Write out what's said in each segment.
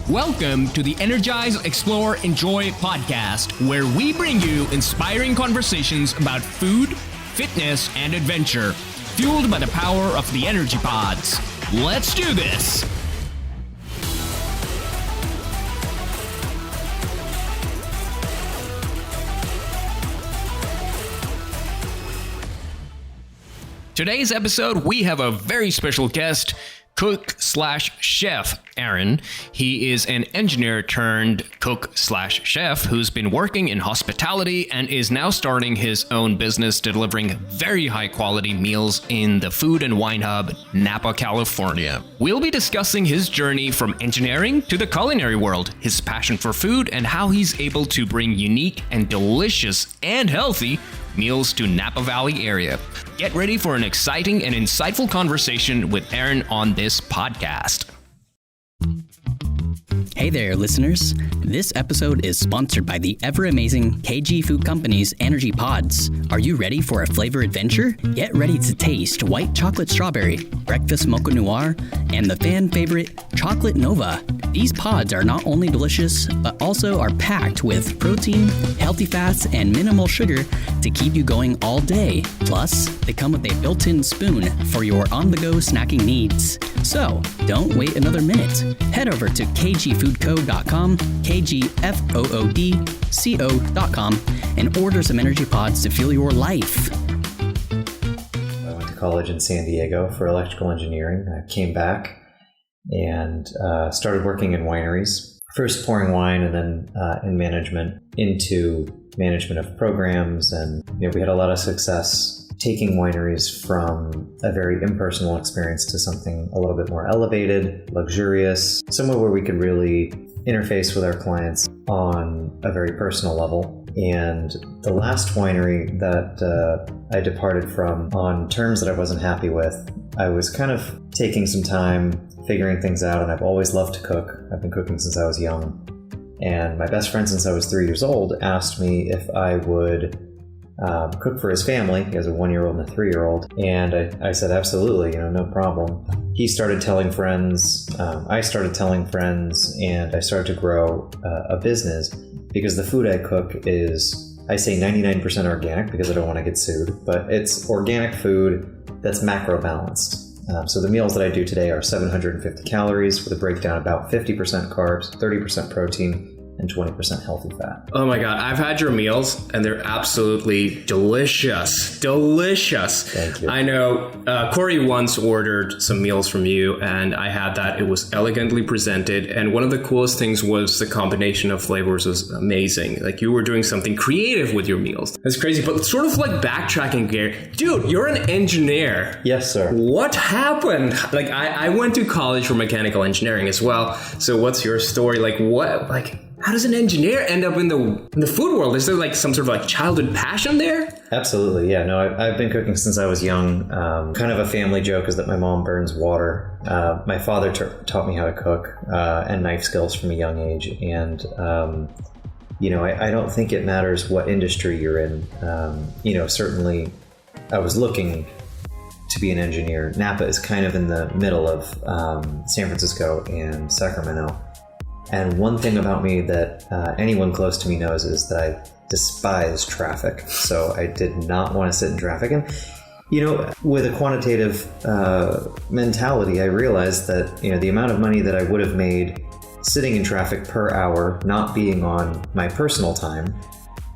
Welcome to the Energize, Explore, Enjoy podcast, where we bring you inspiring conversations about food, fitness, and adventure, fueled by the power of the energy pods. Let's do this! Today's episode, we have a very special guest, cook/chef Aaron. He is an engineer turned cook/chef who's been working in hospitality and is now starting his own business delivering very high quality meals in the food and wine hub, Napa, California. We'll be discussing his journey from engineering to the culinary world, his passion for food, and how he's able to bring unique and delicious and healthy meals to Napa Valley area. Get ready for an exciting and insightful conversation with Aaron on this podcast. Hey there, listeners. This episode is sponsored by the ever-amazing KG Food Company's Energy Pods. Are you ready for a flavor adventure? Get ready to taste white chocolate strawberry, breakfast mocha noir, and the fan favorite chocolate nova. These pods are not only delicious, but also are packed with protein, healthy fats, and minimal sugar to keep you going all day. Plus, they come with a built-in spoon for your on-the-go snacking needs. So, don't wait another minute. Head over to kgfoodco.com, kgfoodco.com, and order some energy pods to fuel your life. I went to college in San Diego for electrical engineering. I came back and started working in wineries. First pouring wine and then in management, into management of programs. And we had a lot of success taking wineries from a very impersonal experience to something a little bit more elevated, luxurious, somewhere where we could really interface with our clients on a very personal level. And the last winery that I departed from on terms that I wasn't happy with, I was kind of taking some time figuring things out, and I've always loved to cook. I've been cooking since I was young. And my best friend since I was 3 years old asked me if I would cook for his family. He has a 1-year-old and a 3-year-old. And I said, absolutely, no problem. He started telling friends, I started telling friends, and I started to grow a business because the food I cook is, I say 99% organic because I don't want to get sued, but it's organic food that's macro balanced. So the meals that I do today are 750 calories with a breakdown about 50% carbs, 30% protein, and 20% healthy fat. Oh my God, I've had your meals and they're absolutely delicious. Delicious. Thank you. I know Corey once ordered some meals from you and I had that. It was elegantly presented. And one of the coolest things was the combination of flavors was amazing. Like you were doing something creative with your meals. It's crazy, but sort of like backtracking here. Dude, you're an engineer. Yes, sir. What happened? Like I went to college for mechanical engineering as well. So what's your story? How does an engineer end up in the food world? Is there like some sort of like childhood passion there? Absolutely, yeah. No, I've been cooking since I was young. Kind of a family joke is that my mom burns water. My father taught me how to cook and knife skills from a young age. And, I don't think it matters what industry you're in. Certainly I was looking to be an engineer. Napa is kind of in the middle of San Francisco and Sacramento. And one thing about me that anyone close to me knows is that I despise traffic. So I did not want to sit in traffic. And, with a quantitative mentality, I realized that, the amount of money that I would have made sitting in traffic per hour, not being on my personal time,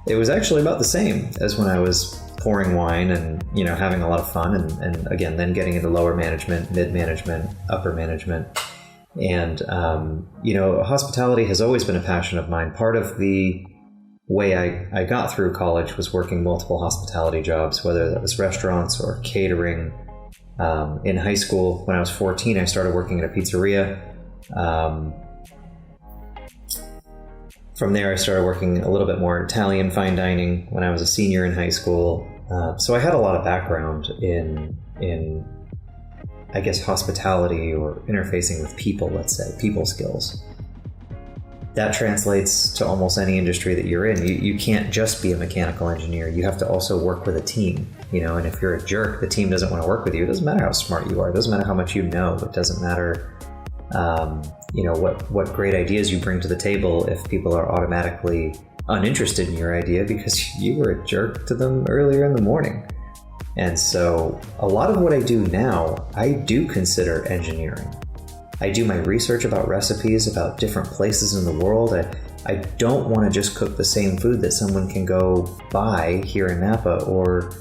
it was actually about the same as when I was pouring wine and, having a lot of fun. And again, then getting into lower management, mid-management, upper management. And, hospitality has always been a passion of mine. Part of the way I got through college was working multiple hospitality jobs, whether that was restaurants or catering. In high school, when I was 14, I started working at a pizzeria. From there, I started working a little bit more Italian fine dining when I was a senior in high school. So I had a lot of background in I guess, hospitality or interfacing with people, let's say, people skills. That translates to almost any industry that you're in. You can't just be a mechanical engineer. You have to also work with a team, and if you're a jerk, the team doesn't want to work with you. It doesn't matter how smart you are. It doesn't matter how much you know. It doesn't matter what great ideas you bring to the table if people are automatically uninterested in your idea because you were a jerk to them earlier in the morning. And so a lot of what I do now, I do consider engineering. I do my research about recipes, about different places in the world. I don't want to just cook the same food that someone can go buy here in Napa, or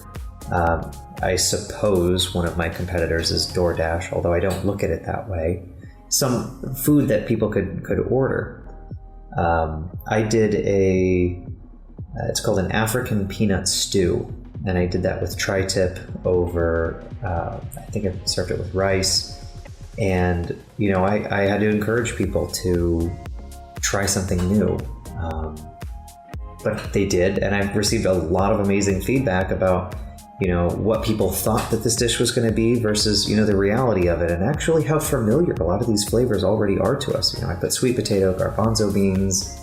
I suppose one of my competitors is DoorDash, although I don't look at it that way. Some food that people could order. I did it's called an African peanut stew. And I did that with tri-tip over, I think I served it with rice. And, I had to encourage people to try something new. But they did. And I've received a lot of amazing feedback about, what people thought that this dish was going to be versus, the reality of it, and actually how familiar a lot of these flavors already are to us. I put sweet potato, garbanzo beans.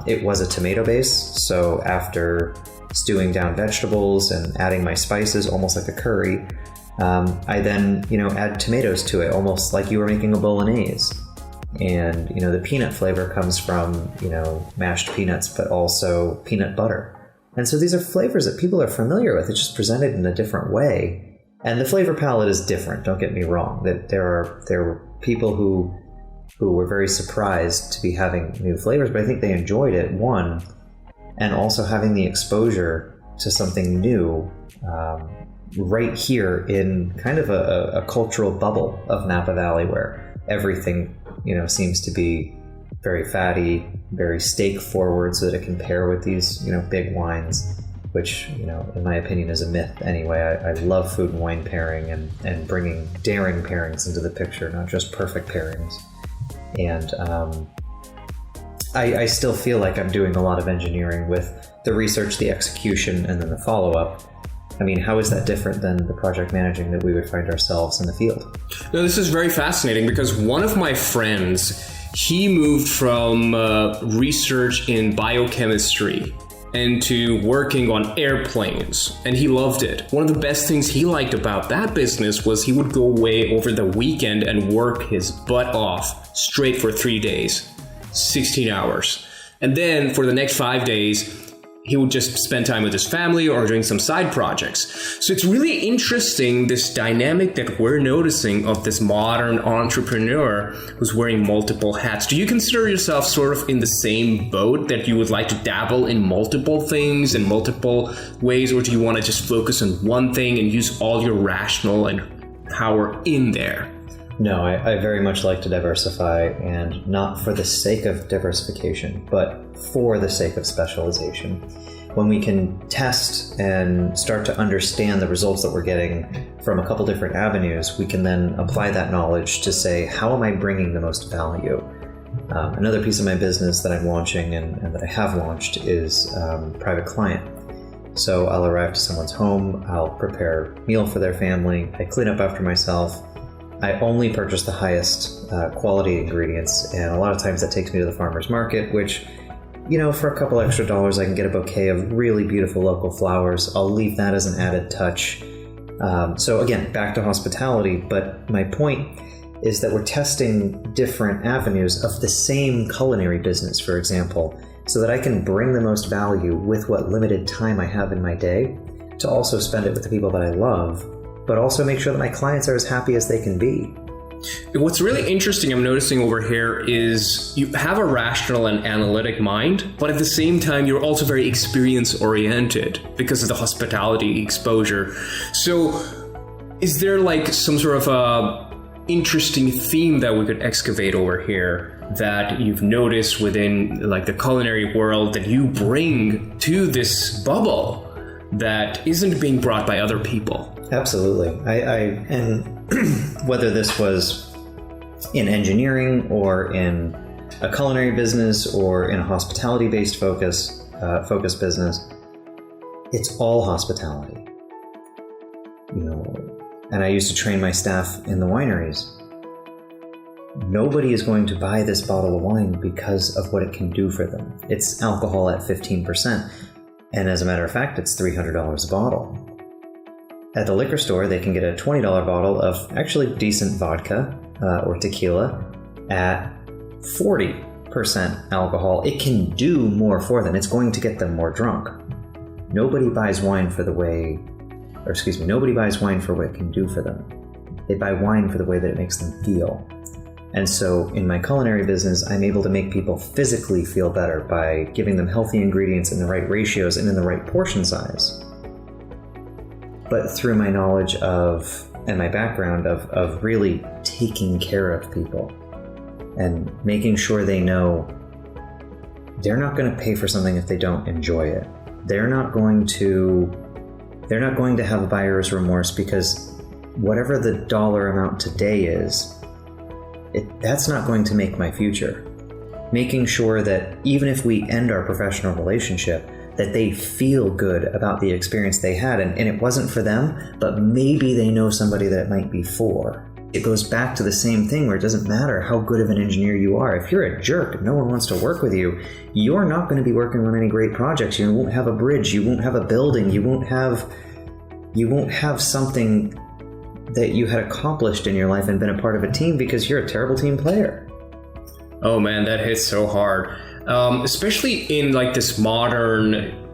It was a tomato base. So after stewing down vegetables and adding my spices, almost like a curry, I then, add tomatoes to it, almost like you were making a bolognese. And, the peanut flavor comes from, mashed peanuts, but also peanut butter. And so these are flavors that people are familiar with. It's just presented in a different way. And the flavor palette is different, don't get me wrong. That there were people who were very surprised to be having new flavors, but I think they enjoyed it, one, and also having the exposure to something new right here in kind of a cultural bubble of Napa Valley, where everything, seems to be very fatty, very steak forward, so that it can pair with these, big wines, which, in my opinion is a myth anyway. I love food and wine pairing and bringing daring pairings into the picture, not just perfect pairings. And I still feel like I'm doing a lot of engineering with the research, the execution, and then the follow-up. I mean, how is that different than the project managing that we would find ourselves in the field? No, this is very fascinating because one of my friends, he moved from research in biochemistry into working on airplanes, and he loved it. One of the best things he liked about that business was he would go away over the weekend and work his butt off straight for 3 days, 16 hours. And then for the next 5 days, he would just spend time with his family or doing some side projects. So it's really interesting, this dynamic that we're noticing of this modern entrepreneur who's wearing multiple hats. Do you consider yourself sort of in the same boat, that you would like to dabble in multiple things in multiple ways, or do you want to just focus on one thing and use all your rational and power in there? No, I very much like to diversify, and not for the sake of diversification, but for the sake of specialization. When we can test and start to understand the results that we're getting from a couple different avenues, we can then apply that knowledge to say, how am I bringing the most value? Another piece of my business that I'm launching and that I have launched is private client. So I'll arrive to someone's home, I'll prepare a meal for their family, I clean up after myself. I only purchase the highest quality ingredients, and a lot of times that takes me to the farmer's market, which, for a couple extra dollars, I can get a bouquet of really beautiful local flowers. I'll leave that as an added touch. So again, back to hospitality, but my point is that we're testing different avenues of the same culinary business, for example, so that I can bring the most value with what limited time I have in my day to also spend it with the people that I love, but also make sure that my clients are as happy as they can be. What's really interesting I'm noticing over here is you have a rational and analytic mind, but at the same time, you're also very experience oriented because of the hospitality exposure. So is there like some sort of a interesting theme that we could excavate over here that you've noticed within like the culinary world that you bring to this bubble that isn't being brought by other people? Absolutely. And whether this was in engineering or in a culinary business or in a hospitality-based focus business, it's all hospitality. And I used to train my staff in the wineries. Nobody is going to buy this bottle of wine because of what it can do for them. It's alcohol at 15%. And as a matter of fact, it's $300 a bottle. At the liquor store, they can get a $20 bottle of actually decent vodka or tequila at 40% alcohol, it can do more for them. It's going to get them more drunk. Nobody buys wine for what it can do for them. They buy wine for the way that it makes them feel. And so in my culinary business, I'm able to make people physically feel better by giving them healthy ingredients in the right ratios and in the right portion size. But through my knowledge of, and my background of really taking care of people and making sure they know they're not going to pay for something if they don't enjoy it. They're not going to have a buyer's remorse because whatever the dollar amount today is, that's not going to make my future. Making sure that even if we end our professional relationship, that they feel good about the experience they had. And it wasn't for them, but maybe they know somebody that it might be for. It goes back to the same thing where it doesn't matter how good of an engineer you are. If you're a jerk and no one wants to work with you, you're not going to be working on any great projects. You won't have a bridge. You won't have a building. You won't have something that you had accomplished in your life and been a part of a team because you're a terrible team player. Oh man, that hits so hard. Especially in like this modern,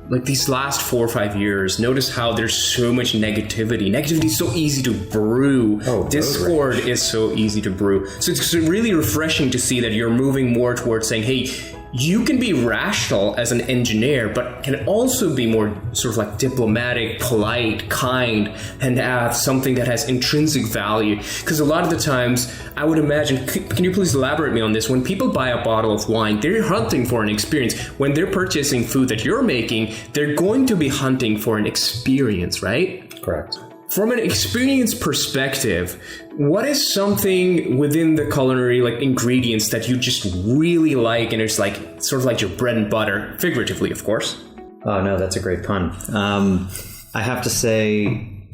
like these last 4 or 5 years, notice how there's so much negativity. Negativity is so easy to brew. Discord is so easy to brew. So it's really refreshing to see that you're moving more towards saying, hey, you can be rational as an engineer, but can also be more sort of like diplomatic, polite, kind, and have something that has intrinsic value. Because a lot of the times, I would imagine, can you please elaborate me on this? When people buy a bottle of wine, they're hunting for an experience. When they're purchasing food that you're making, they're going to be hunting for an experience, right? Correct. From an experience perspective, what is something within the culinary like ingredients that you just really like and it's like sort of like your bread and butter, figuratively, of course? Oh no, that's a great pun. I have to say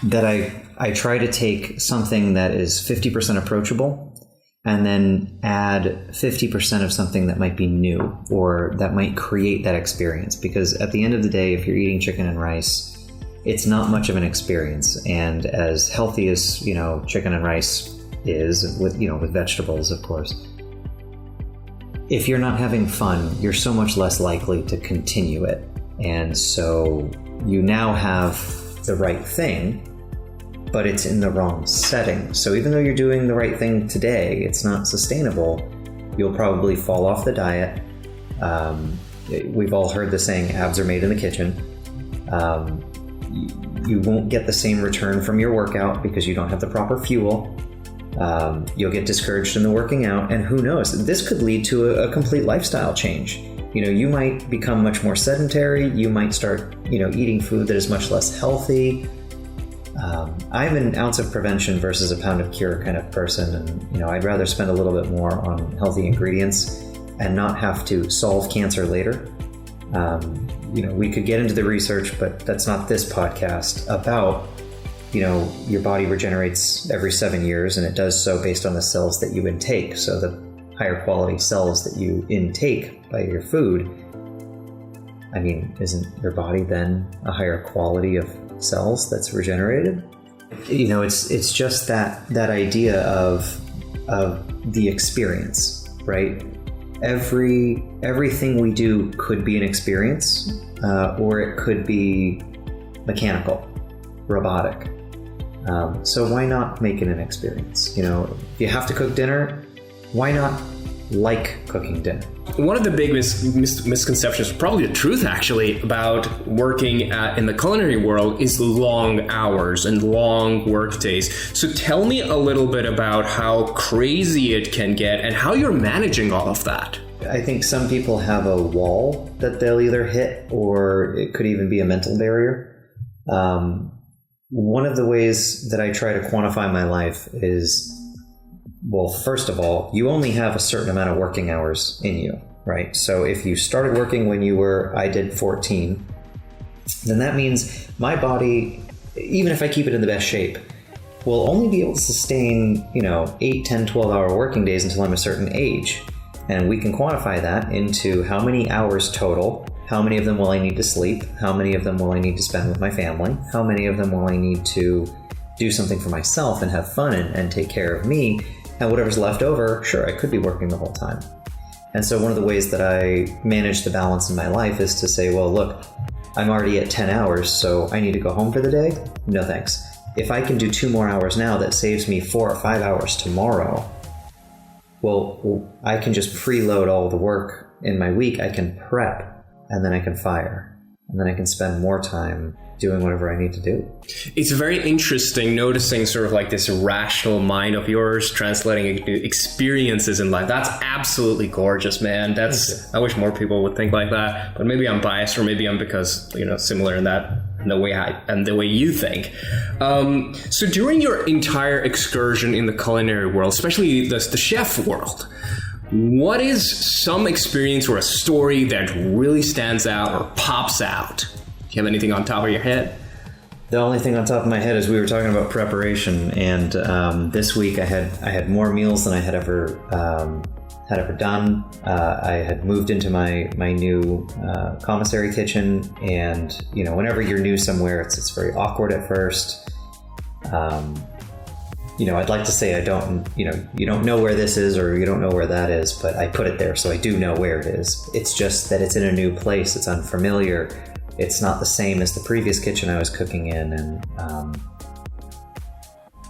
that I try to take something that is 50% approachable and then add 50% of something that might be new or that might create that experience. Because at the end of the day, if you're eating chicken and rice, it's not much of an experience. And as healthy as, chicken and rice is with vegetables, of course, if you're not having fun, you're so much less likely to continue it. And so you now have the right thing, but it's in the wrong setting. So even though you're doing the right thing today, it's not sustainable. You'll probably fall off the diet. We've all heard the saying, abs are made in the kitchen. You won't get the same return from your workout because you don't have the proper fuel. You'll get discouraged in the working out, and who knows, this could lead to a complete lifestyle change. You might become much more sedentary. You might start, eating food that is much less healthy. I'm an ounce of prevention versus a pound of cure kind of person, and I'd rather spend a little bit more on healthy ingredients and not have to solve cancer later. We could get into the research, but that's not this podcast about, your body regenerates every 7 years, and it does so based on the cells that you intake. So the higher quality cells that you intake by your food, isn't your body then a higher quality of cells that's regenerated? It's just that idea of the experience, right? Everything we do could be an experience, or it could be mechanical, robotic. So why not make it an experience? If you have to cook dinner, why not like cooking dinner? One of the big misconceptions, probably the truth actually, about working in the culinary world is long hours and long work days. So tell me a little bit about how crazy it can get and how you're managing all of that. I think some people have a wall that they'll either hit, or it could even be a mental barrier. One of the ways that I try to quantify my life is, well, first of all, you only have a certain amount of working hours in you, right? So if you started working when I did 14, then that means my body, even if I keep it in the best shape, will only be able to sustain, 8, 10, 12-hour working days until I'm a certain age. And we can quantify that into how many hours total, how many of them will I need to sleep, how many of them will I need to spend with my family, how many of them will I need to do something for myself and have fun and take care of me, And whatever's left over, sure, I could be working the whole time. And so one of the ways that I manage the balance in my life is to say, well, look, I'm already at 10 hours, so I need to go home for the day? No thanks. If I can do 2 more hours now, that saves me 4 or 5 hours tomorrow. Well, I can just preload all the work in my week. I can prep, and then I can fire, and then I can spend more time doing whatever I need to do. It's very interesting noticing sort of like this rational mind of yours translating into experiences in life. That's absolutely gorgeous, man. I wish more people would think like that, but maybe I'm biased, or maybe I'm because, similar in the way you think. So during your entire excursion in the culinary world, especially the chef world, what is some experience or a story that really stands out or pops out? Do you have anything on top of your head? The only thing on top of my head is we were talking about preparation, and this week I had more meals than I had ever done. I had moved into my new commissary kitchen, and whenever you're new somewhere, it's very awkward at first. I'd like to say I don't, you don't know where this is or you don't know where that is, but I put it there, so I do know where it is. It's just that it's in a new place. It's unfamiliar. It's not the same as the previous kitchen I was cooking in. And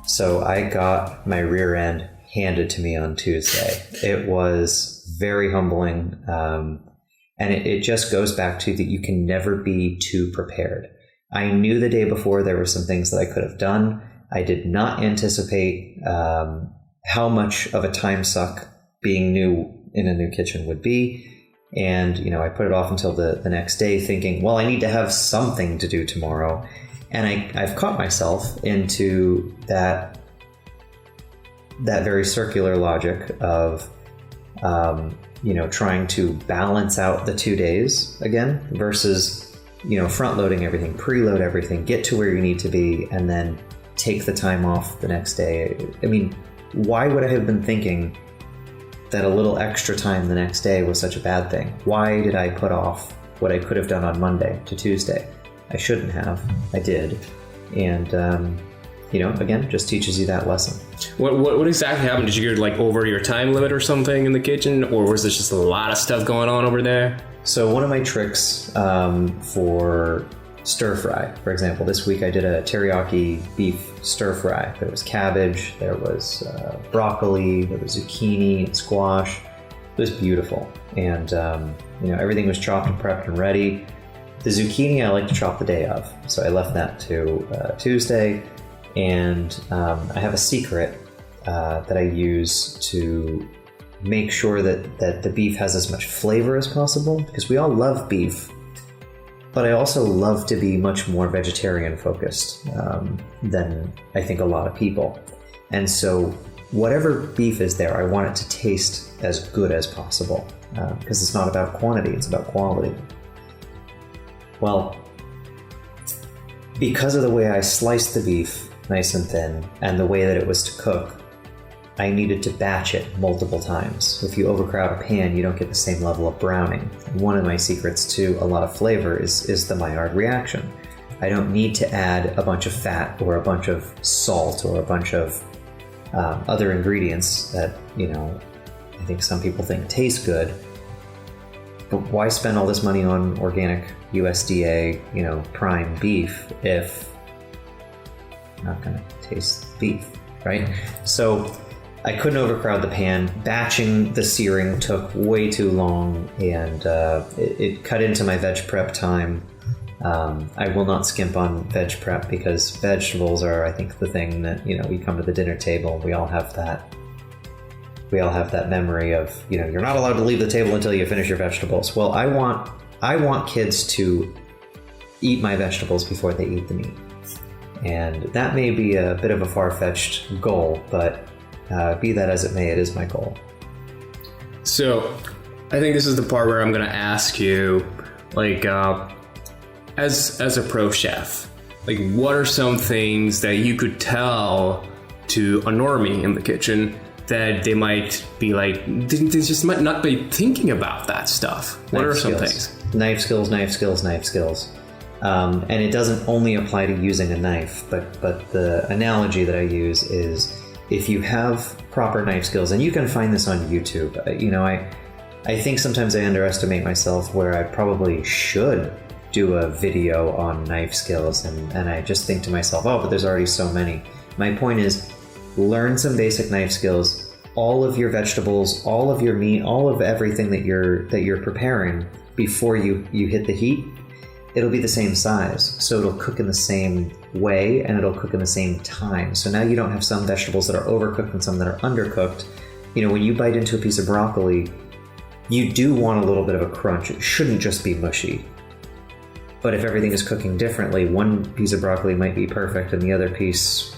so I got my rear end handed to me on Tuesday. It was very humbling. And it just goes back to that you can never be too prepared. I knew the day before there were some things that I could have done. I did not anticipate how much of a time suck being new in a new kitchen would be. And, I put it off until the next day thinking, well, I need to have something to do tomorrow. And I've caught myself into that very circular logic of, trying to balance out the 2 days again versus, front loading everything, preload everything, get to where you need to be, and then take the time off the next day. I mean, why would I have been thinking that a little extra time the next day was such a bad thing? Why did I put off what I could have done on Monday to Tuesday? I shouldn't have. I did. And, again, just teaches you that lesson. What exactly happened? Did you get over your time limit or something in the kitchen? Or was there just a lot of stuff going on over there? So one of my tricks for stir fry, for example, this week I did a teriyaki beef stir fry. There was cabbage, there was broccoli, there was zucchini and squash. It was beautiful. And, everything was chopped and prepped and ready. The zucchini I like to chop the day of. So I left that to Tuesday. And I have a secret that I use to make sure that the beef has as much flavor as possible, because we all love beef. But I also love to be much more vegetarian focused than I think a lot of people. And so whatever beef is there, I want it to taste as good as possible because it's not about quantity, it's about quality. Well, because of the way I sliced the beef nice and thin and the way that it was to cook, I needed to batch it multiple times. If you overcrowd a pan, you don't get the same level of browning. One of my secrets to a lot of flavor is the Maillard reaction. I don't need to add a bunch of fat or a bunch of salt or a bunch of other ingredients that, I think some people think taste good. But why spend all this money on organic USDA, prime beef if I'm not going to taste beef, right? So I couldn't overcrowd the pan. Batching the searing took way too long, and it cut into my veg prep time. I will not skimp on veg prep because vegetables are, I think, the thing that, we come to the dinner table. We all have that memory of, you're not allowed to leave the table until you finish your vegetables. Well, I want kids to eat my vegetables before they eat the meat. And that may be a bit of a far-fetched goal, but be that as it may, it is my goal. So I think this is the part where I'm going to ask you, as a pro chef, what are some things that you could tell to a normie in the kitchen that they might be they just might not be thinking about that stuff? What are some things? Knife skills. And it doesn't only apply to using a knife, but the analogy that I use is if you have proper knife skills, and you can find this on YouTube, I think sometimes I underestimate myself where I probably should do a video on knife skills, and I just think to myself, oh, but there's already so many. My point is, learn some basic knife skills. All of your vegetables, all of your meat, all of everything that you're preparing before you hit the heat, it'll be the same size. So it'll cook in the same way, and it'll cook in the same time. So now you don't have some vegetables that are overcooked and some that are undercooked. When you bite into a piece of broccoli, you do want a little bit of a crunch. It shouldn't just be mushy. But if everything is cooking differently, one piece of broccoli might be perfect and the other piece,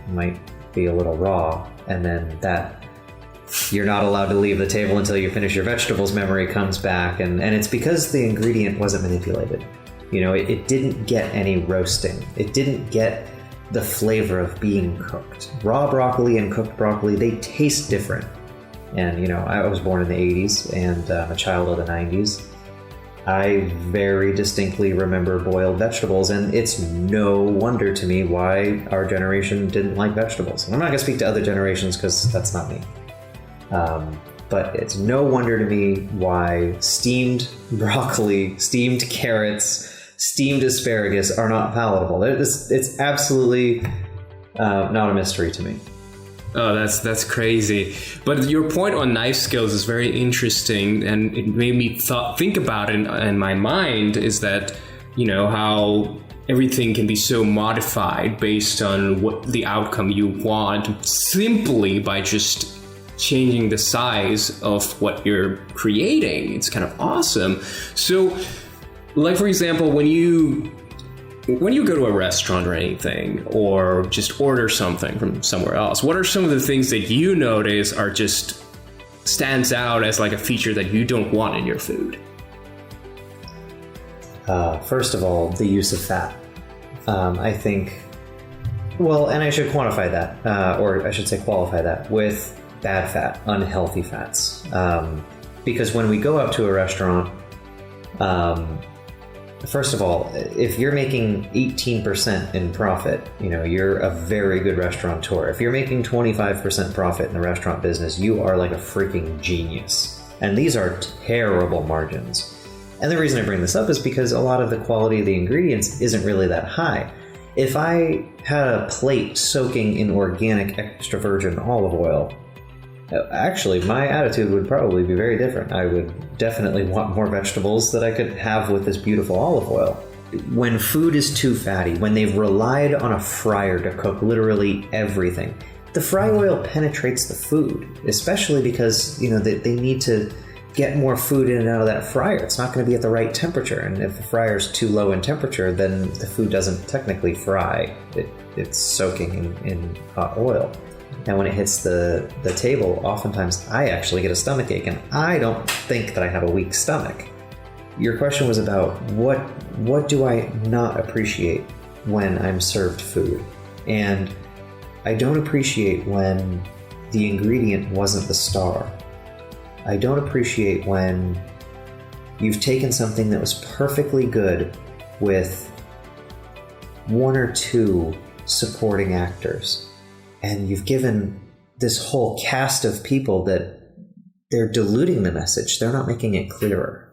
might be a little raw. And then that you're not allowed to leave the table until you finish your vegetables memory comes back. And it's because the ingredient wasn't manipulated. It didn't get any roasting. It didn't get the flavor of being cooked. Raw broccoli and cooked broccoli, they taste different. And, I was born in the 80s and I'm a child of the 90s. I very distinctly remember boiled vegetables, and it's no wonder to me why our generation didn't like vegetables. And I'm not going to speak to other generations because that's not me. But it's no wonder to me why steamed broccoli, steamed carrots, steamed asparagus are not palatable. It's absolutely not a mystery to me. Oh, that's crazy. But your point on knife skills is very interesting, and it made me think about it in my mind is that, how everything can be so modified based on what the outcome you want simply by just changing the size of what you're creating. It's kind of awesome. So, like, for example, when you go to a restaurant or anything, or just order something from somewhere else, what are some of the things that you notice are just stands out as like a feature that you don't want in your food? First of all, the use of fat. I think, and I should quantify that, or I should say qualify that with bad fat, unhealthy fats. Because when we go out to a restaurant, first of all, if you're making 18% in profit, you're a very good restaurateur. If you're making 25% profit in the restaurant business, you are like a freaking genius. And these are terrible margins. And the reason I bring this up is because a lot of the quality of the ingredients isn't really that high. If I had a plate soaking in organic extra virgin olive oil, actually, my attitude would probably be very different. I would definitely want more vegetables that I could have with this beautiful olive oil. When food is too fatty, when they've relied on a fryer to cook literally everything, the fry oil penetrates the food, especially because, they need to get more food in and out of that fryer. It's not going to be at the right temperature. And if the fryer is too low in temperature, then the food doesn't technically fry. It's soaking in hot oil. And when it hits the table, oftentimes I actually get a stomach ache, and I don't think that I have a weak stomach. Your question was about what do I not appreciate when I'm served food? And I don't appreciate when the ingredient wasn't the star. I don't appreciate when you've taken something that was perfectly good with one or two supporting actors, and you've given this whole cast of people that they're diluting the message. They're not making it clearer.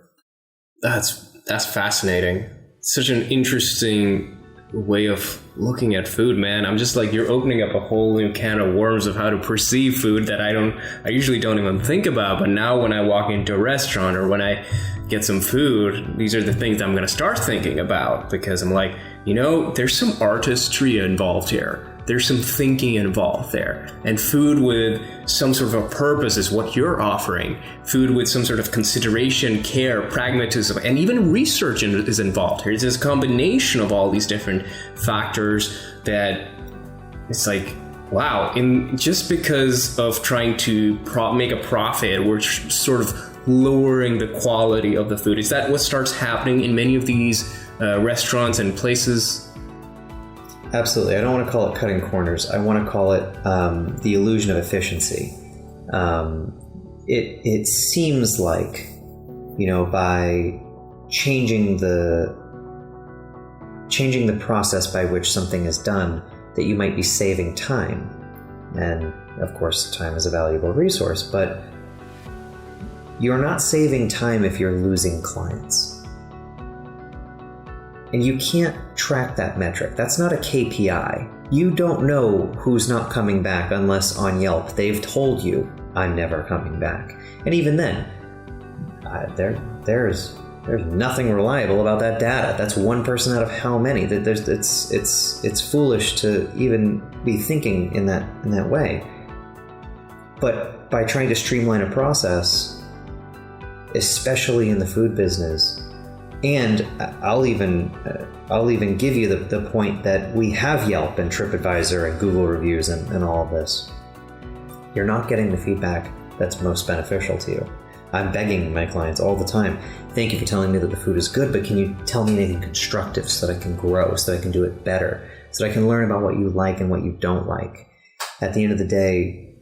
That's fascinating. Such an interesting way of looking at food, man. I'm just like, you're opening up a whole new can of worms of how to perceive food that I usually don't even think about. But now when I walk into a restaurant or when I get some food, these are the things I'm going to start thinking about, because I'm like, there's some artistry involved here. There's some thinking involved there. And food with some sort of a purpose is what you're offering. Food with some sort of consideration, care, pragmatism, and even research is involved here. It's this combination of all these different factors that it's like, wow, just because of trying to make a profit, we're sort of lowering the quality of the food. Is that what starts happening in many of these restaurants and places? Absolutely. I don't want to call it cutting corners. I want to call it the illusion of efficiency. It seems like, by changing the process by which something is done, that you might be saving time. And of course, time is a valuable resource, but you're not saving time if you're losing clients. And you can't track that metric. That's not a KPI. You don't know who's not coming back unless on Yelp they've told you, I'm never coming back. And even then, there's nothing reliable about that data. That's one person out of how many? It's foolish to even be thinking in that way. But by trying to streamline a process, especially in the food business, and I'll even give you the point that we have Yelp and TripAdvisor and Google reviews and all of this. You're not getting the feedback that's most beneficial to you. I'm begging my clients all the time, thank you for telling me that the food is good, but can you tell me anything constructive so that I can grow, so that I can do it better, so that I can learn about what you like and what you don't like. At the end of the day,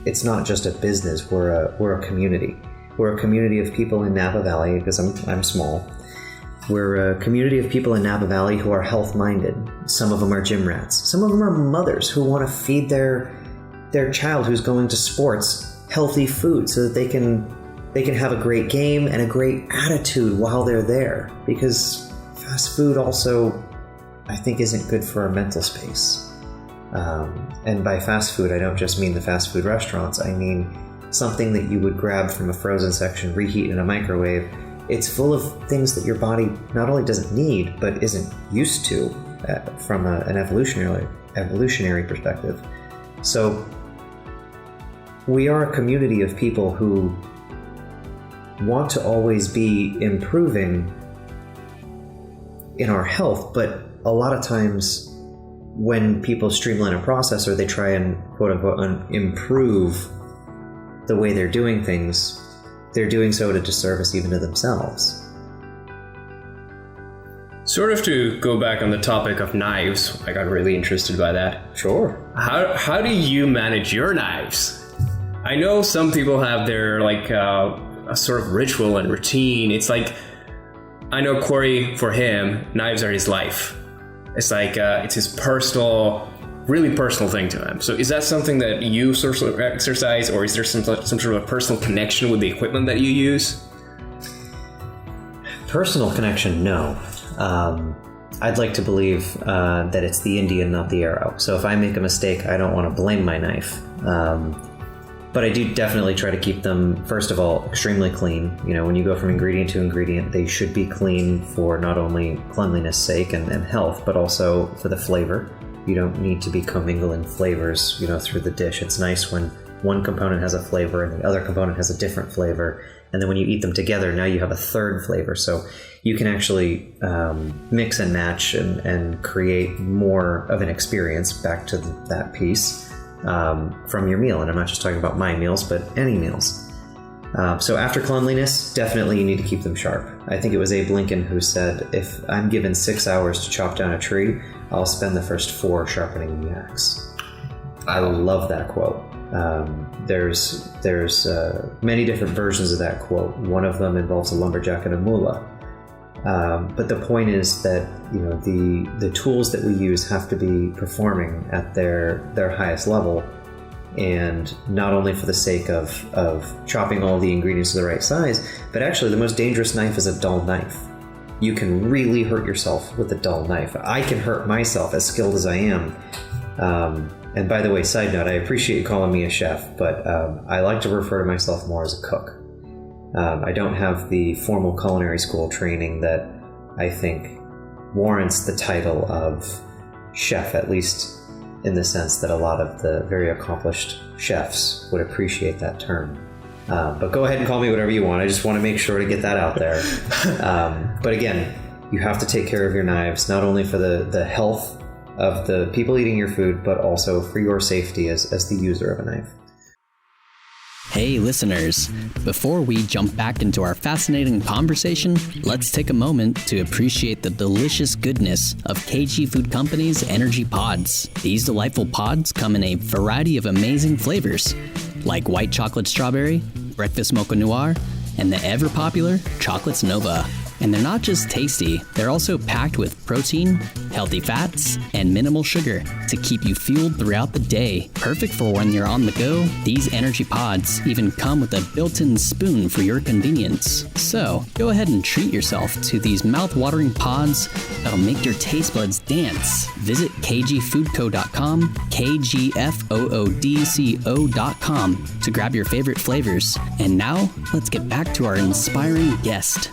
it's not just a business, we're a community. We're a community of people in Napa Valley, because I'm small. We're a community of people in Napa Valley who are health-minded. Some of them are gym rats. Some of them are mothers who want to feed their child who's going to sports healthy food so that they can have a great game and a great attitude while they're there. Because fast food also, I think, isn't good for our mental space. And by fast food, I don't just mean the fast food restaurants. I mean something that you would grab from a frozen section, reheat in a microwave. It's full of things that your body not only doesn't need, but isn't used to from an evolutionary perspective. So we are a community of people who want to always be improving in our health, but a lot of times when people streamline a process or they try and quote unquote improve the way they're doing things, they're doing so at a disservice even to themselves. Sort of to go back on the topic of knives, I got really interested by that. Sure. How do you manage your knives? I know some people have their a sort of ritual and routine. It's like, I know Corey, for him, knives are his life. It's like, it's his really personal thing to him. So is that something that you sort of exercise, or is there some sort of a personal connection with the equipment that you use? Personal connection, no. I'd like to believe that it's the Indian, not the arrow. So if I make a mistake, I don't want to blame my knife. But I do definitely try to keep them, first of all, extremely clean. You know, when you go from ingredient to ingredient, they should be clean for not only cleanliness sake and health, but also for the flavor. You don't need to be commingling flavors, through the dish. It's nice when one component has a flavor and the other component has a different flavor. And then when you eat them together, now you have a third flavor. So you can actually mix and match and create more of an experience back to that piece from your meal. And I'm not just talking about my meals, but any meals. So after cleanliness, definitely you need to keep them sharp. I think it was Abe Lincoln who said, if I'm given 6 hours to chop down a tree, I'll spend the first 4 sharpening the axe. I love that quote. There's many different versions of that quote. One of them involves a lumberjack and a mullah. But the point is that the tools that we use have to be performing at their highest level, and not only for the sake of chopping all the ingredients to the right size, but actually the most dangerous knife is a dull knife. You can really hurt yourself with a dull knife. I can hurt myself, as skilled as I am. And by the way, side note, I appreciate you calling me a chef, but I like to refer to myself more as a cook. I don't have the formal culinary school training that I think warrants the title of chef, at least in the sense that a lot of the very accomplished chefs would appreciate that term. But go ahead and call me whatever you want. I just want to make sure to get that out there. But again, you have to take care of your knives, not only for the health of the people eating your food, but also for your safety as the user of a knife. Hey listeners, before we jump back into our fascinating conversation, let's take a moment to appreciate the delicious goodness of KG Food Company's Energy Pods. These delightful pods come in a variety of amazing flavors, like white chocolate strawberry, breakfast mocha noir, and the ever popular Chocolates Nova. And they're not just tasty, they're also packed with protein, healthy fats, and minimal sugar to keep you fueled throughout the day. Perfect for when you're on the go, these energy pods even come with a built-in spoon for your convenience. So, go ahead and treat yourself to these mouth-watering pods that'll make your taste buds dance. Visit kgfoodco.com, kgfoodco.com to grab your favorite flavors. And now, let's get back to our inspiring guest.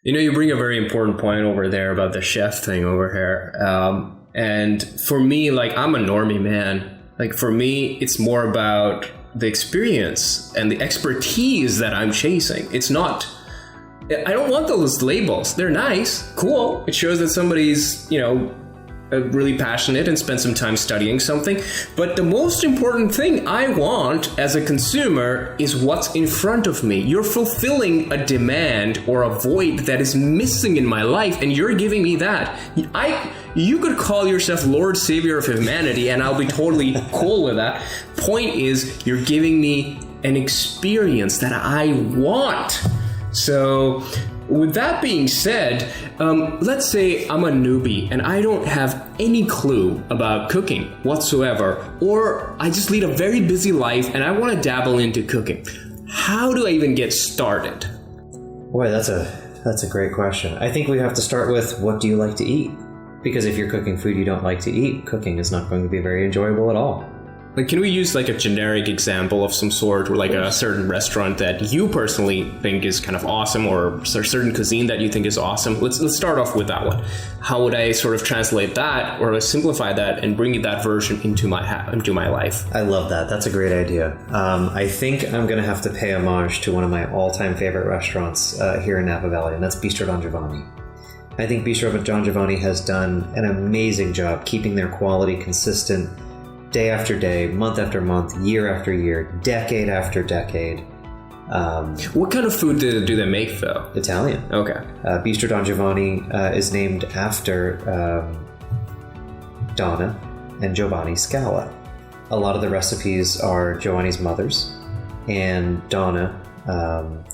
You bring a very important point over there about the chef thing over here. And for me, I'm a normie man. For me, it's more about the experience and the expertise that I'm chasing. It's not, I don't want those labels. They're nice, cool. It shows that somebody's, really passionate and spent some time studying something. But the most important thing I want as a consumer is what's in front of me. You're fulfilling a demand or a void that is missing in my life, and you're giving me that. You could call yourself Lord Savior of humanity, and I'll be totally cool with that. Point is, you're giving me an experience that I want. So, with that being said, let's say I'm a newbie and I don't have any clue about cooking whatsoever, or I just lead a very busy life and I want to dabble into cooking. How do I even get started? Boy, that's a great question. I think we have to start with, what do you like to eat? Because if you're cooking food you don't like to eat, cooking is not going to be very enjoyable at all. Can we use a generic example of some sort, or a certain restaurant that you personally think is kind of awesome, or a certain cuisine that you think is awesome? Let's start off with that one. How would I sort of translate that or simplify that and bring that version into my life? I love that. That's a great idea. I think I'm going to have to pay homage to one of my all-time favorite restaurants here in Napa Valley, and that's Bistro Don Giovanni. I think Bistro Don Giovanni has done an amazing job keeping their quality consistent day after day, month after month, year after year, decade after decade. What kind of food do they make, though? Italian. Okay. Bistro Don Giovanni is named after Donna and Giovanni Scala. A lot of the recipes are Giovanni's mother's, and Donna,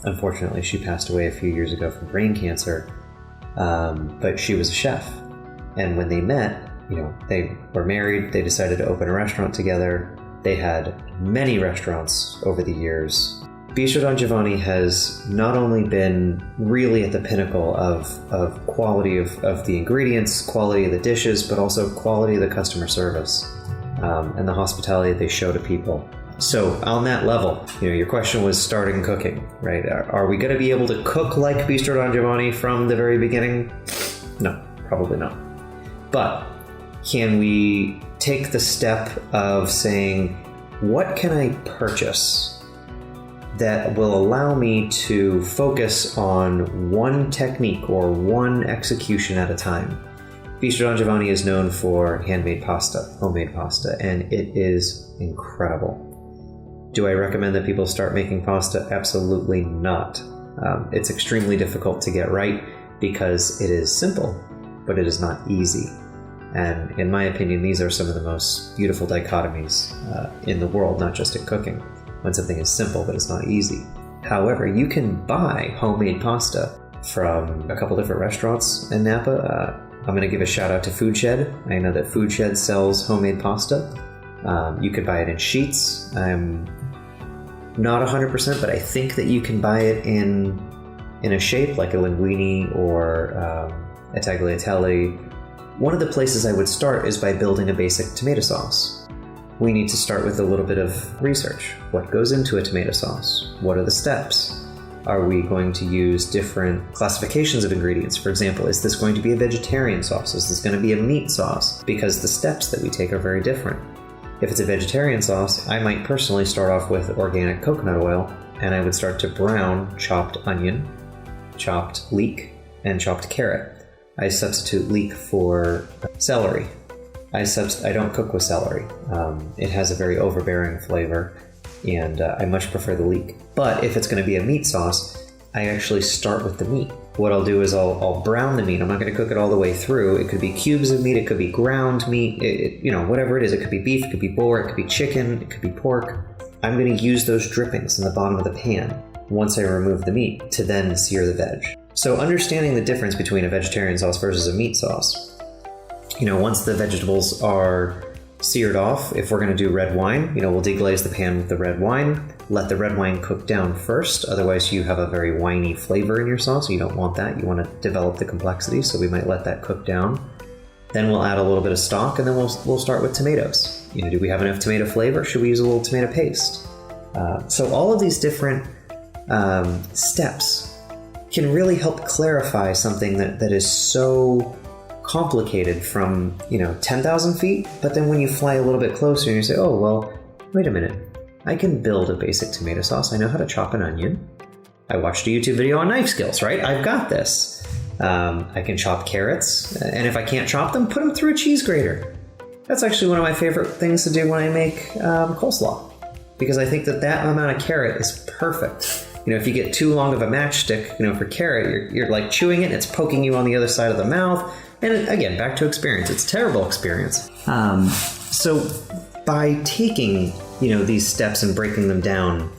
unfortunately, she passed away a few years ago from brain cancer, but she was a chef. And when they met, they were married, they decided to open a restaurant together. They had many restaurants over the years. Bistro Don Giovanni has not only been really at the pinnacle of quality of the ingredients, quality of the dishes, but also quality of the customer service and the hospitality they show to people. So on that level, your question was starting cooking, right? Are we going to be able to cook like Bistro Don Giovanni from the very beginning? No, probably not. But can we take the step of saying, what can I purchase that will allow me to focus on one technique or one execution at a time? Bistro Don Giovanni is known for handmade pasta, homemade pasta, and it is incredible. Do I recommend that people start making pasta? Absolutely not. It's extremely difficult to get right because it is simple, but it is not easy. And in my opinion, these are some of the most beautiful dichotomies in the world, not just in cooking, when something is simple but it's not easy. However, you can buy homemade pasta from a couple different restaurants in Napa. I'm going to give a shout out to Food Shed. I know that Food Shed sells homemade pasta. You could buy it in sheets. I'm not 100%, but I think that you can buy it in a shape like a linguine or a tagliatelle. One of the places I would start is by building a basic tomato sauce. We need to start with a little bit of research. What goes into a tomato sauce? What are the steps? Are we going to use different classifications of ingredients? For example, is this going to be a vegetarian sauce? Is this going to be a meat sauce? Because the steps that we take are very different. If it's a vegetarian sauce, I might personally start off with organic coconut oil, and I would start to brown chopped onion, chopped leek, and chopped carrot. I substitute leek for celery. I don't cook with celery. It has a very overbearing flavor, and I much prefer the leek. But if it's going to be a meat sauce, I actually start with the meat. What I'll do is I'll brown the meat. I'm not going to cook it all the way through. It could be cubes of meat. It could be ground meat. Whatever it is. It could be beef. It could be boar. It could be chicken. It could be pork. I'm going to use those drippings in the bottom of the pan once I remove the meat to then sear the veg. So understanding the difference between a vegetarian sauce versus a meat sauce. Once the vegetables are seared off, if we're going to do red wine, we'll deglaze the pan with the red wine, let the red wine cook down first. Otherwise, you have a very winey flavor in your sauce. You don't want that. You want to develop the complexity, so we might let that cook down. Then we'll add a little bit of stock, and then we'll start with tomatoes. Do we have enough tomato flavor? Should we use a little tomato paste? So all of these different steps can really help clarify something that is so complicated from 10,000 feet, but then when you fly a little bit closer and you say, oh well, wait a minute, I can build a basic tomato sauce. I know how to chop an onion. I watched a YouTube video on knife skills, right? I've got this. I can chop carrots, and if I can't chop them, put them through a cheese grater. That's actually one of my favorite things to do when I make coleslaw, because I think that amount of carrot is perfect. If you get too long of a matchstick, for carrot, you're like chewing it and it's poking you on the other side of the mouth. And again, back to experience. It's a terrible experience. So by taking, these steps and breaking them down,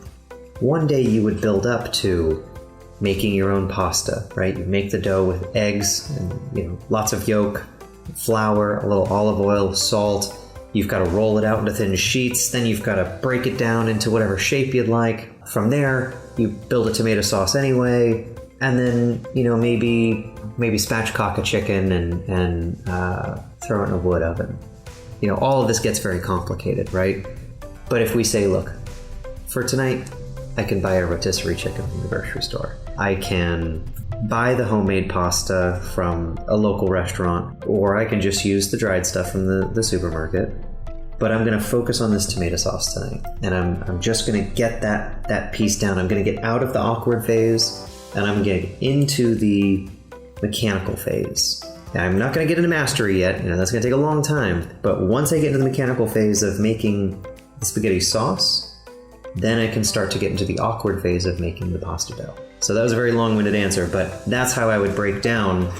one day you would build up to making your own pasta, right? You make the dough with eggs and, lots of yolk, flour, a little olive oil, salt. You've got to roll it out into thin sheets. Then you've got to break it down into whatever shape you'd like. From there, you build a tomato sauce anyway. And then, maybe spatchcock a chicken and throw it in a wood oven. All of this gets very complicated, right? But if we say, look, for tonight, I can buy a rotisserie chicken from the grocery store. I can buy the homemade pasta from a local restaurant, or I can just use the dried stuff from the supermarket. But I'm going to focus on this tomato sauce tonight. And I'm just going to get that piece down. I'm going to get out of the awkward phase, and I'm going to get into the mechanical phase. Now, I'm not going to get into mastery yet. That's going to take a long time. But once I get into the mechanical phase of making the spaghetti sauce, then I can start to get into the awkward phase of making the pasta dough. So that was a very long-winded answer, but that's how I would break down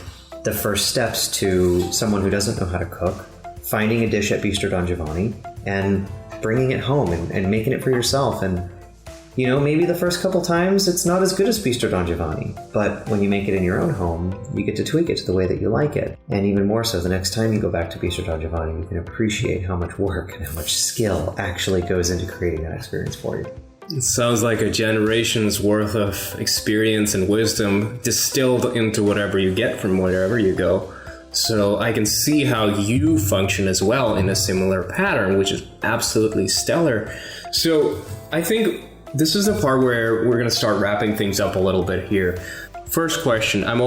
the first steps to someone who doesn't know how to cook, finding a dish at Bistro Don Giovanni and bringing it home and making it for yourself. And maybe the first couple times it's not as good as Bistro Don Giovanni, but when you make it in your own home, you get to tweak it to the way that you like it. And even more so, the next time you go back to Bistro Don Giovanni, you can appreciate how much work and how much skill actually goes into creating that experience for you. It sounds like a generation's worth of experience and wisdom distilled into whatever you get from wherever you go. So I can see how you function as well in a similar pattern, which is absolutely stellar. So I think this is the part where we're going to start wrapping things up a little bit here. First question, I've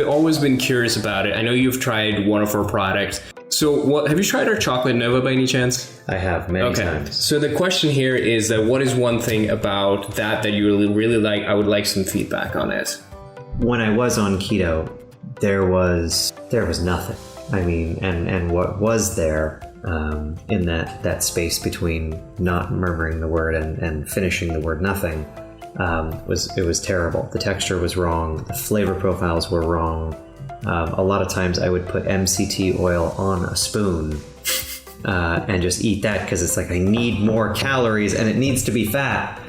always been curious about it. I know you've tried one of our products. So have you tried our chocolate Nova by any chance? I have many times. So the question here is that what is one thing about that you really like? I would like some feedback on it. When I was on keto, there was nothing. I mean, and what was there in that space between not murmuring the word and finishing the word nothing was terrible. The texture was wrong. The flavor profiles were wrong. A lot of times I would put MCT oil on a spoon and just eat that because it's like I need more calories and it needs to be fat.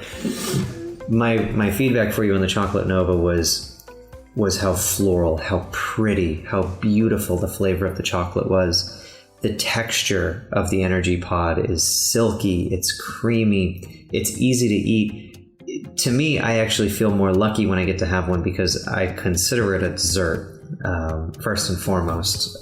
My feedback for you on the chocolate Nova was how floral, how pretty, how beautiful the flavor of the chocolate was. The texture of the energy pod is silky, it's creamy, it's easy to eat. To me, I actually feel more lucky when I get to have one because I consider it a dessert. First and foremost,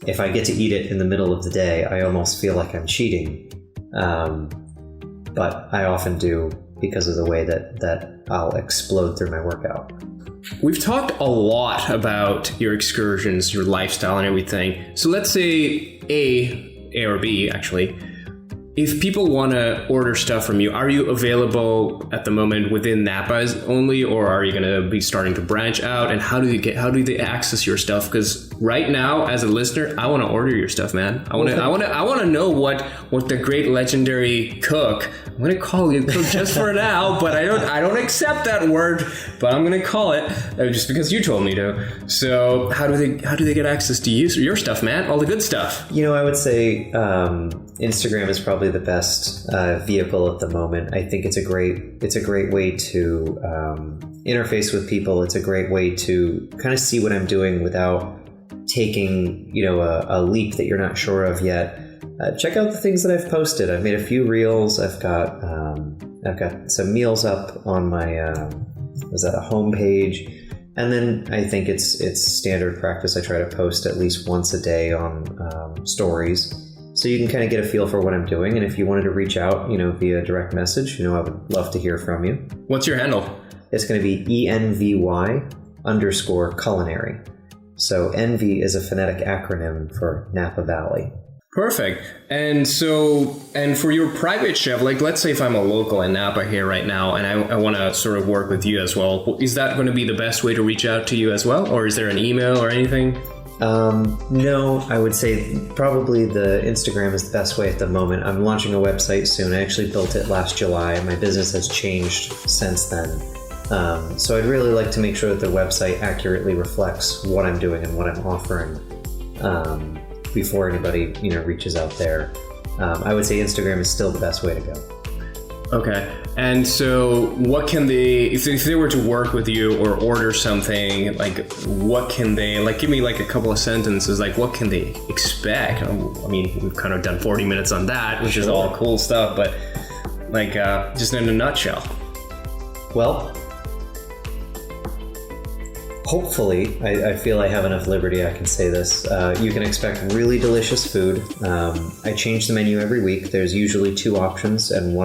if I get to eat it in the middle of the day, I almost feel like I'm cheating. But I often do because of the way that I'll explode through my workout. We've talked a lot about your excursions, your lifestyle and everything. So let's say A or B, actually. If people want to order stuff from you, are you available at the moment within Napa only, or are you going to be starting to branch out? And how do they access your stuff? Because right now, as a listener, I want to order your stuff, man. I want to know what the great legendary cook I'm gonna call you cook just for now, but I don't accept that word, but I'm gonna call it just because you told me to. So how do they get access to your stuff, man? All the good stuff. I would say Instagram is probably the best vehicle at the moment. I think it's a great way to interface with people. It's a great way to kind of see what I'm doing without taking a leap that you're not sure of yet. Check out the things that I've posted. I've made a few reels. I've got some meals up on my a homepage. And then I think it's standard practice. I try to post at least once a day on stories, so you can kind of get a feel for what I'm doing. And if you wanted to reach out, via direct message, I would love to hear from you. What's your handle? It's going to be ENVY_culinary. So ENVY is a phonetic acronym for Napa Valley. Perfect. And for your private chef, like let's say if I'm a local in Napa here right now and I want to sort of work with you as well, is that going to be the best way to reach out to you as well? Or is there an email or anything? No, I would say probably the Instagram is the best way at the moment. I'm launching a website soon. I actually built it last July. My business has changed since then. So I'd really like to make sure that the website accurately reflects what I'm doing and what I'm offering before anybody reaches out there. I would say Instagram is still the best way to go. Okay. And so what can they, if they were to work with you or order something, like what can they, like give me like a couple of sentences, like what can they expect? I mean, we've kind of done 40 minutes on that, which is all cool stuff, but like just in a nutshell. Well, hopefully, I feel I have enough liberty I can say this. You can expect really delicious food. I change the menu every week. There's usually 2 options, and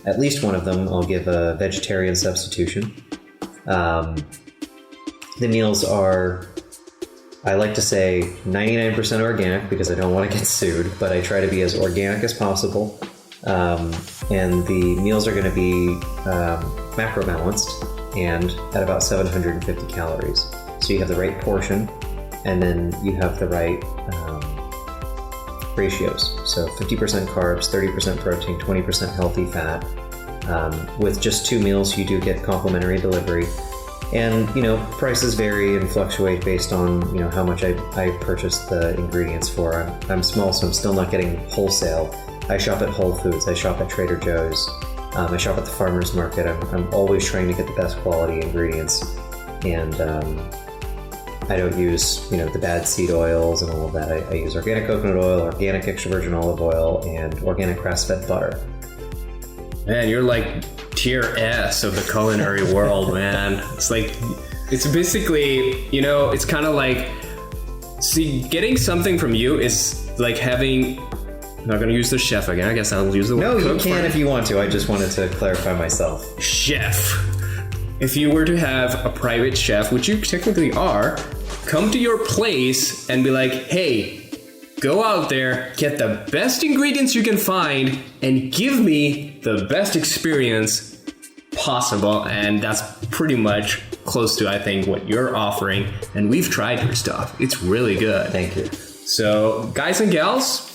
at least one of them, I'll give a vegetarian substitution. The meals are, I like to say, 99% organic because I don't want to get sued, but I try to be as organic as possible. And the meals are going to be macro balanced and at about 750 calories. So you have the right portion, and then you have the right ratios. So 50% carbs, 30% protein, 20% healthy fat. With just 2 meals, you do get complimentary delivery. And, prices vary and fluctuate based on, how much I purchase the ingredients for. I'm small, so I'm still not getting wholesale. I shop at Whole Foods. I shop at Trader Joe's. I shop at the farmer's market. I'm always trying to get the best quality ingredients, and I don't use the bad seed oils and all of that. I use organic coconut oil, organic extra virgin olive oil, and organic grass-fed butter. Man, you're like tier S of the culinary world, man. It's basically it's kind of like, see, getting something from you is like having. I'm not going to use the chef again. I guess I'll use the word cook. No, you can if you want to. I just wanted to clarify myself. Chef. If you were to have a private chef, which you technically are, come to your place and be like, hey, go out there, get the best ingredients you can find, and give me the best experience possible. And that's pretty much close to, I think, what you're offering. And we've tried your stuff. It's really good. Thank you. So, guys and gals,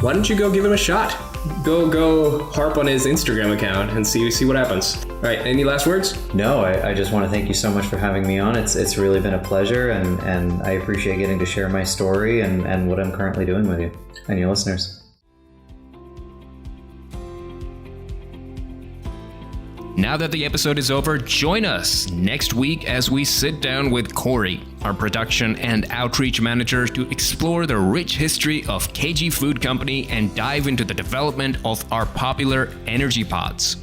why don't you go give him a shot? Go harp on his Instagram account and see what happens. All right, any last words? No, I just want to thank you so much for having me on. It's really been a pleasure, and I appreciate getting to share my story and what I'm currently doing with you and your listeners. Now that the episode is over, join us next week as we sit down with Corey, our production and outreach manager, to explore the rich history of KG Food Company and dive into the development of our popular energy pods.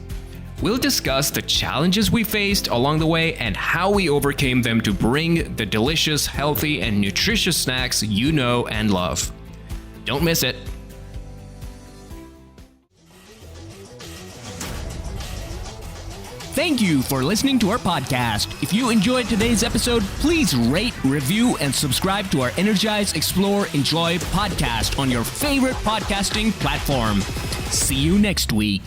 We'll discuss the challenges we faced along the way and how we overcame them to bring the delicious, healthy, and nutritious snacks you know and love. Don't miss it. Thank you for listening to our podcast. If you enjoyed today's episode, please rate, review, and subscribe to our Energize, Explore, Enjoy podcast on your favorite podcasting platform. See you next week.